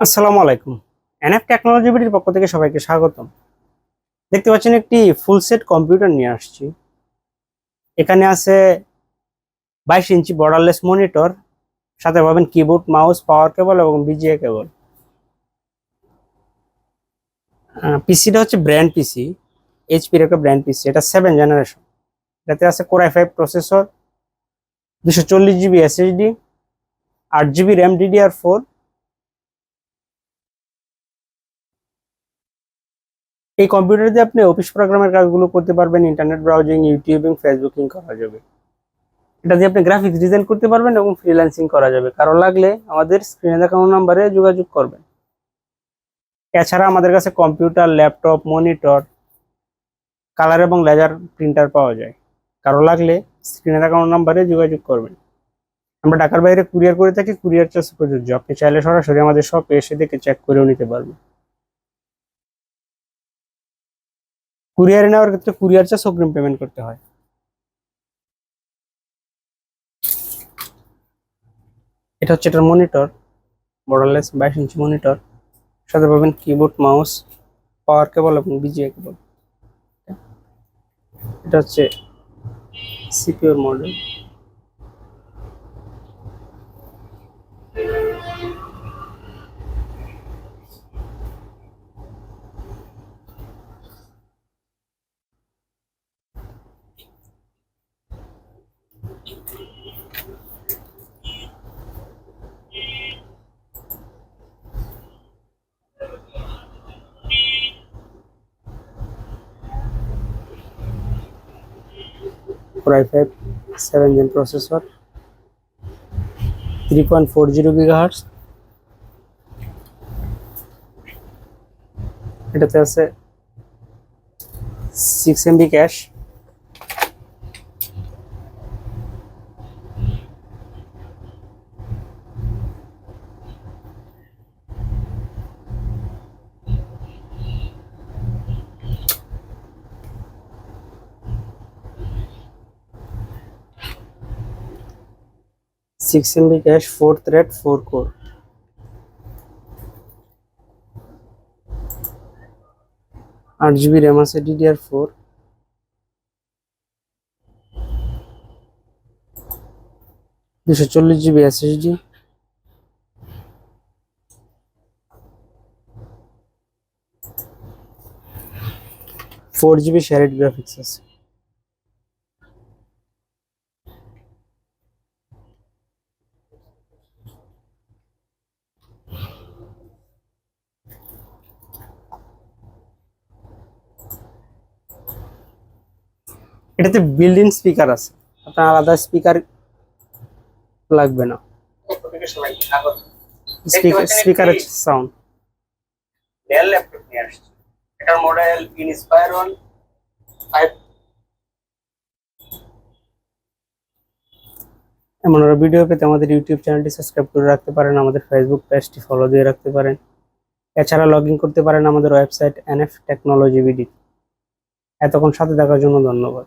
আসসালামু আলাইকুম। NF technology বিডির পক্ষ থেকে সবাইকে স্বাগতম। দেখতে পাচ্ছেন একটি ফুল সেট কম্পিউটার নিয়ে আসছি। এখানে আছে 22 ইঞ্চি বর্ডারলেস মনিটর, সাথে পাবেন কিবোর্ড, মাউস, পাওয়ার কেবল এবং বিজিএ কেবল। পিসিটা হচ্ছে ব্র্যান্ড পিসি, এইচপির একটা ব্র্যান্ড পিসি। এটা 7 জেনারেশন। এটাতে আছে core i5 processor, 240 GB SSD, 8 GB RAM DDR4। এই কম্পিউটার দিয়ে আপনি অফিস প্রোগ্রামের কাজগুলো করতে পারবেন, ইন্টারনেট ব্রাউজিং, ইউটিউবিং, ফেসবুকিং করা যাবে। এটা দিয়ে আপনি গ্রাফিক্স ডিজাইন করতে পারবেন এবং ফ্রিল্যান্সিং করা যাবে। কারো লাগলে আমাদের স্ক্রিনে দেখানো নাম্বারে যোগাযোগ করবেন। এছাড়া আমাদের কাছে কম্পিউটার, ল্যাপটপ, মনিটর, কালার এবং লেজার প্রিন্টার পাওয়া যায়। কারো লাগলে স্ক্রিনে দেখানো নাম্বারে যোগাযোগ করবেন। আমরা ঢাকার বাইরে কুরিয়ার করে থাকি, কুরিয়ার চার্জ প্রযোজ্য। আপনি চাইলে সরাসরি আমাদের শপে এসে দেখে চেক করেও নিতে পারবেন। কুরিয়ারে নেওয়ার ক্ষেত্রে কুরিয়ার চার্জ অগ্রিম পেমেন্ট করতে হয়। এটা হচ্ছে এটার মনিটর, বর্ডারলেস 22 ইঞ্চি মনিটর। সাথে পাবেন কিবোর্ড, মাউস, পাওয়ার কেবল এবং বিজিএ কেবল। এটা হচ্ছে সিপিইউর model. Core i5 7 gen processor, 3.40 GHz। এটাতে আছে 6 MB cache, six MB cache, 4 thread, 4 core. 8 GB RAM আছে DDR4। 240 GB SSD। 4 জিবি শেয়ারেড গ্রাফিক্স আছে। এটাতে বিল্ট ইন স্পিকার আছে, আপনার আলাদা স্পিকার লাগবে না। স্পিকারের সাউন্ড। ডেল ল্যাপটপ নিয়ে আসছে। এটার মডেল ইনস্পায়রন 5। এমন আরো ভিডিও পেতে আমাদের ইউটিউব চ্যানেলটি সাবস্ক্রাইব করে রাখতে পারেন, আমাদের ফেসবুক পেজটি ফলো দিয়ে রাখতে পারেন। এছাড়া লগ ইন করতে পারেন আমাদের ওয়েবসাইট NF টেকনোলজি বিডি। এতক্ষণ সাথে থাকার জন্য ধন্যবাদ।